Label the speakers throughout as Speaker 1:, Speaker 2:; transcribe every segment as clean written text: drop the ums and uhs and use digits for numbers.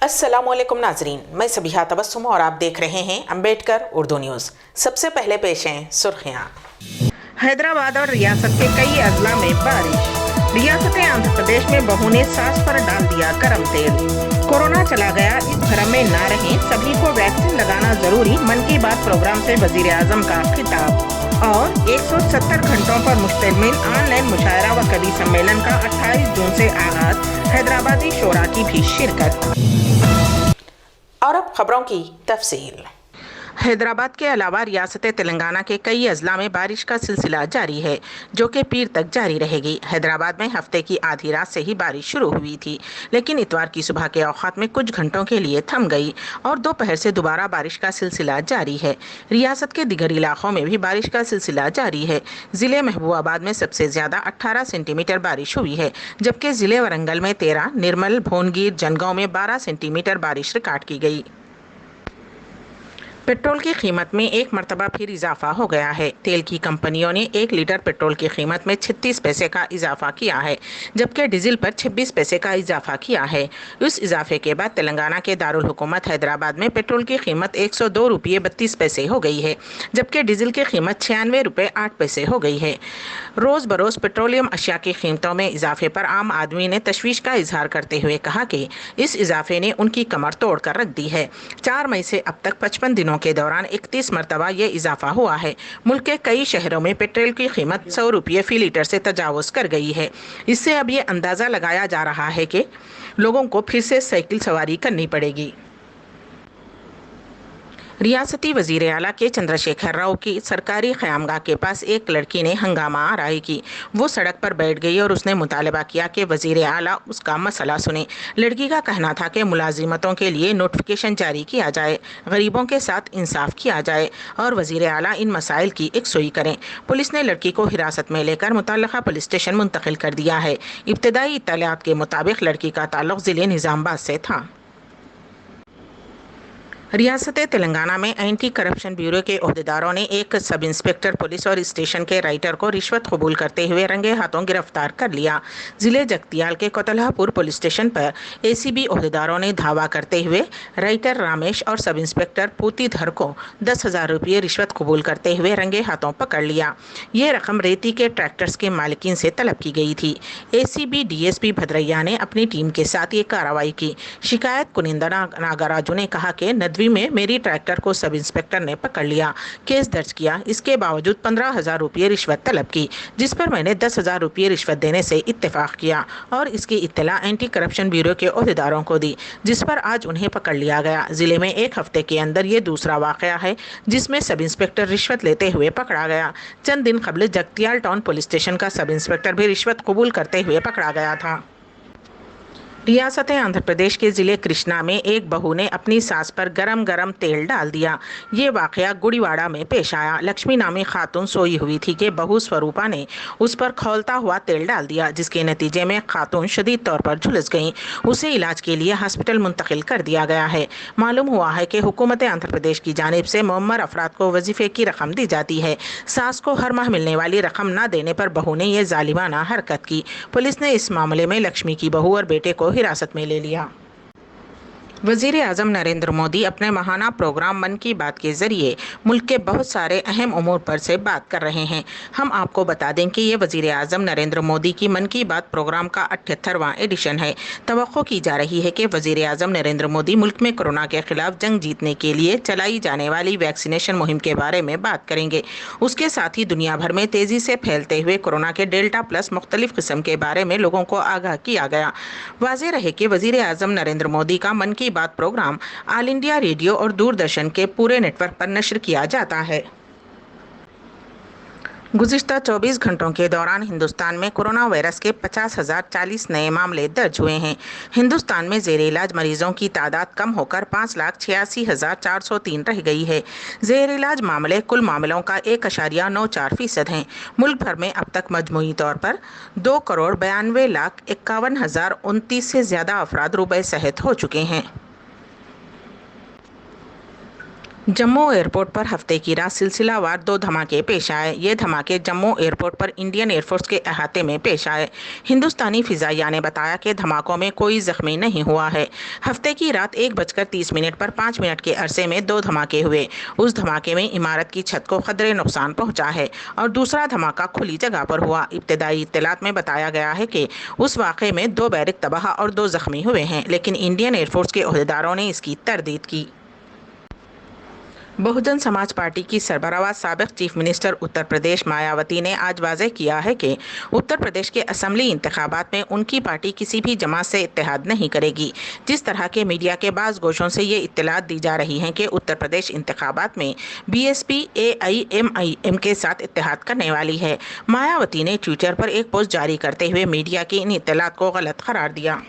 Speaker 1: अस्सलामुअलैकुम नाजरीन, मैं सबिहा तबस्सुम और आप देख रहे हैं अम्बेडकर उर्दू न्यूज़। सबसे पहले पेश हैं सुर्खियाँ। हैदराबाद और रियासत के कई अजला में बारिश। रियासत आंध्र प्रदेश में बहू ने सांस पर डाल दिया गर्म तेल। कोरोना चला गया, इस भ्रम में ना रहें, सभी को वैक्सीन लगाना जरूरी, मन की बात प्रोग्राम से वजीर आजम का खिताब। और 170 घंटों पर मुश्तमिल ऑनलाइन मुशायरा व कवि सम्मेलन का 28 जून से आगाज, हैदराबादी शोरा की भी शिरकत। और अब खबरों की तफसील। हैदराबाद के अलावा रियासत तेलंगाना के कई अजला में बारिश का सिलसिला जारी है, जो कि पीर तक जारी रहेगी। हैदराबाद में हफ्ते की आधी रात से ही बारिश शुरू हुई थी, लेकिन इतवार की सुबह के औकात में कुछ घंटों के लिए थम गई और दोपहर से दोबारा बारिश का सिलसिला जारी है। रियासत के दिगर इलाकों में भी बारिश का सिलसिला जारी है। जिले महबूबाबाद में सबसे ज्यादा 18 सेंटीमीटर बारिश हुई है, जबकि जिले वरंगल में 13, निर्मल, भोनगिर, जनगांव में 12 सेंटीमीटर बारिश रिकॉर्ड की गई। पेट्रोल की कीमत में एक मरतबा फिर इजाफा हो गया है। तेल की कंपनियों ने 1 लीटर पेट्रोल की कीमत में 36 पैसे का इजाफा किया है, जबकि डीजल पर 26 पैसे का इजाफा किया है। इस इजाफे के बाद तेलंगाना के दारुल हुकूमत हैदराबाद में पेट्रोल की कीमत 102 रुपये 32 पैसे हो गई है, जबकि डीजल की कीमत 96 रुपये 8 पैसे हो गई है। रोज़ बरोज़ पेट्रोलियम अशिया की कीमतों में इजाफे पर आम आदमी ने तशवीश का इजहार करते हुए कहा कि इस इजाफे ने उनकी कमर तोड़ कर रख दी है। 4 मई से अब तक 55 दिनों के दौरान 31 मरतबा ये इजाफा हुआ है। मुल्क के कई शहरों में पेट्रोल की कीमत 100 रुपये फी लीटर से तजावुज़ कर गई है। इससे अब ये अंदाज़ा लगाया जा रहा है कि लोगों को फिर से साइकिल सवारी करनी पड़ेगी। रियासती वजीर आला के चंद्रशेखर राव की सरकारी क़यामगाह के पास एक लड़की ने हंगामा आराई की। वो सड़क पर बैठ गई और उसने मुतालबा किया कि वजीर आला उसका मसला सुने। लड़की का कहना था कि मुलाजिमतों के लिए नोटिफिकेशन जारी किया जाए, गरीबों के साथ इंसाफ किया जाए और वजीर आला इन मसाइल की यकसुई करें। पुलिस ने लड़की को हिरासत में लेकर मुतल्लका पुलिस स्टेशन मुंतकिल कर दिया है। इब्तदाई इत्तलात के मुताबिक लड़की का ताल्लुक ज़िले निज़ामबाद से था। रियासत तेलंगाना में एंटी करप्शन ब्यूरो के ओहदेदारों ने एक सब इंस्पेक्टर पुलिस और स्टेशन के राइटर को रिश्वत कबूल करते हुए रंगे हाथों गिरफ्तार कर लिया। जिले जगतियाल के कोतलहापुर पुलिस स्टेशन पर एसीबी ओहदेदारों ने धावा करते हुए राइटर रामेश और सब इंस्पेक्टर पूतीधर को 10,000 रुपये रिश्वत कबूल करते हुए रंगे हाथों पकड़ लिया। ये रकम रेती के ट्रैक्टर्स के मालिकीन से तलब की गई थी। एसीबी डीएसपी भद्रैया ने अपनी टीम के साथ ये कार्रवाई की। शिकायत कुनिंदा नागराजू ने कहा कि में मेरी ट्रैक्टर को सब इंस्पेक्टर ने पकड़ लिया, केस दर्ज किया। इसके बावजूद 15,000 रुपये रिश्वत तलब की, जिस पर मैंने 10,000 रुपये रिश्वत देने से इत्तेफाक किया और इसकी इत्तला एंटी करप्शन ब्यूरो के ओहदेदारों को दी, जिस पर आज उन्हें पकड़ लिया गया। जिले में एक हफ्ते के अंदर ये दूसरा वाकया है जिसमें सब इंस्पेक्टर रिश्वत लेते हुए पकड़ा गया। चंद दिन कबल जगतियाल टाउन पुलिस स्टेशन का सब इंस्पेक्टर भी रिश्वत कबूल करते हुए पकड़ा गया था। रियासत आंध्र प्रदेश के ज़िले कृष्णा में एक बहू ने अपनी सास पर गरम तेल डाल दिया। ये वाकया गुड़ीवाड़ा में पेश आया। लक्ष्मी नामी खातून सोई हुई थी कि बहू स्वरूपा ने उस पर खौलता हुआ तेल डाल दिया, जिसके नतीजे में खातून शदीद तौर पर झुलस गई। उसे इलाज के लिए हॉस्पिटल मुंतकिल कर दिया गया है। मालूम हुआ है कि हुकूमत आंध्र प्रदेश की जानिब से मुअम्मर अफराद को वजीफे की रकम दी जाती है। सास को हर माह मिलने वाली रकम न देने पर बहू ने यह जालिमाना हरकत की। पुलिस ने इस मामले में लक्ष्मी की बहू और बेटे को हिरासत में ले लिया। वज़ीर आज़म नरेंद्र मोदी अपने माहाना प्रोग्राम मन की बात के ज़रिए मुल्क के बहुत सारे अहम उमूर पर से बात कर रहे हैं। हम आपको बता दें कि ये वज़ीर आज़म नरेंद्र मोदी की मन की बात प्रोग्राम का 78वां एडिशन है। तवक्को की जा रही है कि वज़ीर आज़म नरेंद्र मोदी मुल्क में कोरोना के खिलाफ जंग जीतने के लिए चलाई जाने वाली वैक्सीनेशन मुहिम के बारे में बात करेंगे। उसके साथ ही दुनिया भर में तेज़ी से फैलते हुए कोरोना के डेल्टा प्लस मुख्तलिफ किस्म के बारे में लोगों को आगाह किया गया। वाज़ेह रहे कि वज़ीर आज़म नरेंद्र मोदी का मन की बात प्रोग्राम ऑल इंडिया रेडियो और दूरदर्शन के पूरे नेटवर्क पर नश्र किया जाता है। गुज़िश्ता 24 घंटों के दौरान हिंदुस्तान में कोरोना वायरस के 50,040 नए मामले दर्ज हुए हैं। हिंदुस्तान में ज़ेर इलाज मरीजों की तादाद कम होकर 5,86,403 रह गई है। ज़ेर इलाज मामले कुल मामलों का 1.94% हैं। मुल्क भर में अब तक मजमूई तौर पर 2,92,51,029 से ज़्यादा अफराद रुबे सेहत हो चुके हैं। जम्मू एयरपोर्ट पर हफ्ते की रात सिलसिलावार 2 धमाके पेश आए। ये धमाके जम्मू एयरपोर्ट पर इंडियन एयरफोर्स के अहाते में पेश आए। हिंदुस्तानी फिजाइया ने बताया कि धमाकों में कोई जख्मी नहीं हुआ है। हफ्ते की रात 1:30 पर 5 मिनट के अरसे में 2 धमाके हुए। उस धमाके में इमारत की छत को कदरे नुकसान पहुंचा है और दूसरा धमाका खुली जगह पर हुआ। इब्तदाई इत्तलात में बताया गया है कि उस वाक़े में 2 बैरिक तबाह और 2 जख्मी हुए हैं, लेकिन इंडियन एयरफोर्स के ओहदेदारों ने इसकी तरदीद की। बहुजन समाज पार्टी की सरबराह साबिक चीफ मिनिस्टर उत्तर प्रदेश मायावती ने आज वाज़ेह किया है कि उत्तर प्रदेश के असम्बली इंतखाबात में उनकी पार्टी किसी भी जमात से इत्तेहाद नहीं करेगी। जिस तरह के मीडिया के बाज़ गोशों से ये इत्तलात दी जा रही हैं कि उत्तर प्रदेश इंतखाबात में बीएसपी AIMIM के साथ इत्तेहाद करने वाली है, मायावती ने ट्विटर पर एक पोस्ट जारी करते हुए मीडिया की इन इत्तलात को गलत करार दिया।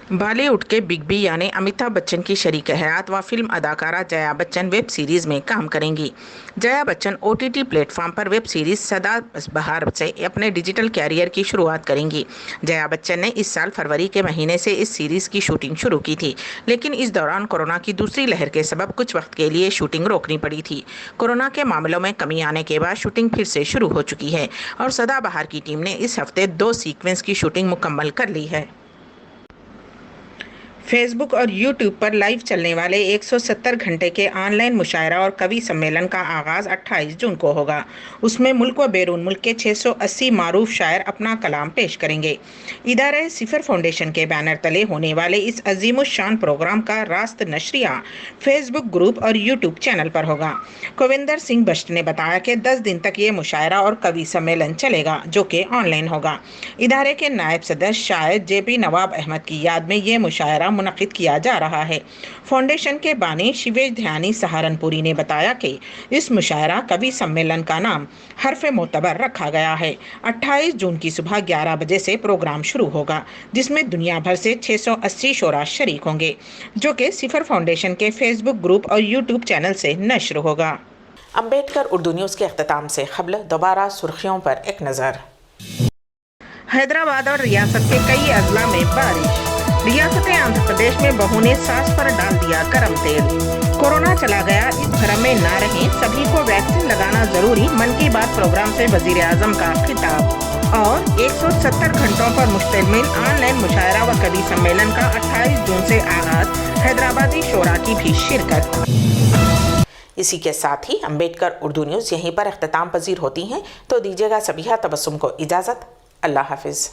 Speaker 1: बॉलीवुड के बिग बी यानी अमिताभ बच्चन की शरीक हयात व फिल्म अदाकारा जया बच्चन वेब सीरीज़ में काम करेंगी। जया बच्चन OTT प्लेटफॉर्म पर वेब सीरीज़ सदा बहार से अपने डिजिटल कैरियर की शुरुआत करेंगी। जया बच्चन ने इस साल फरवरी के महीने से इस सीरीज़ की शूटिंग शुरू की थी, लेकिन इस दौरान कोरोना की दूसरी लहर के सबब कुछ वक्त के लिए शूटिंग रोकनी पड़ी थी। कोरोना के मामलों में कमी आने के बाद शूटिंग फिर से शुरू हो चुकी है और सदा बहार की टीम ने इस हफ्ते 2 सीक्वेंस की शूटिंग मुकम्मल कर ली है। फेसबुक और यूट्यूब पर लाइव चलने वाले 170 घंटे के ऑनलाइन मुशायरा और कवि सम्मेलन का आगाज़ 28 जून को होगा। उसमें मुल्क व बैरून मुल्क के 680 मारूफ शायर अपना कलाम पेश करेंगे। इदारे सिफर फाउंडेशन के बैनर तले होने वाले इस अजीमुशान प्रोग्राम का रास्त नशरिया फेसबुक ग्रुप और यूट्यूब चैनल पर होगा। कुविंदर सिंह बस्ट ने बताया कि 10 दिन तक ये मुशायरा और कवि सम्मेलन चलेगा, जो कि ऑनलाइन होगा। इदारे के नायब सदर शायर JP नवाब अहमद की याद में ये मुशायरा मुनक़िद किया जा रहा है। फाउंडेशन के बानी शिवेश ध्यानी सहारनपुरी ने बताया कि इस मुशायरा कवि सम्मेलन का नाम हरफ़े मोतबर रखा गया है। 28 जून की सुबह 11 बजे से प्रोग्राम शुरू होगा, जिसमें दुनिया भर से 680 शोरा शरीक होंगे, जो कि सिफर फाउंडेशन के फेसबुक ग्रुप और यूट्यूब चैनल से नश्र होगा। अम्बेडकर उर्दू न्यूज़ के अख्ताम से क़ब्ल दोबारा सुर्खियों पर एक नज़र। हैदराबाद और रियासत के कई अजला में बारिश। रियासत आंध्र प्रदेश में बहू ने सास पर डाल दिया गरम तेल। कोरोना चला गया, इस भ्रम में ना रहें, सभी को वैक्सीन लगाना जरूरी। मन की बात प्रोग्राम से वजीर आजम का खिताब। और 170 घंटों पर मुश्तमिल ऑनलाइन मुशायरा व कवि सम्मेलन का 28 जून से आगाज, हैदराबादी शोरा की भी शिरकत। इसी के साथ ही अम्बेडकर उर्दू न्यूज़ यहीं पर अख्ताम पजीर होती हैं, तो दीजिएगा सबिहा तबस्सुम को इजाज़त। अल्लाह हाफिज़।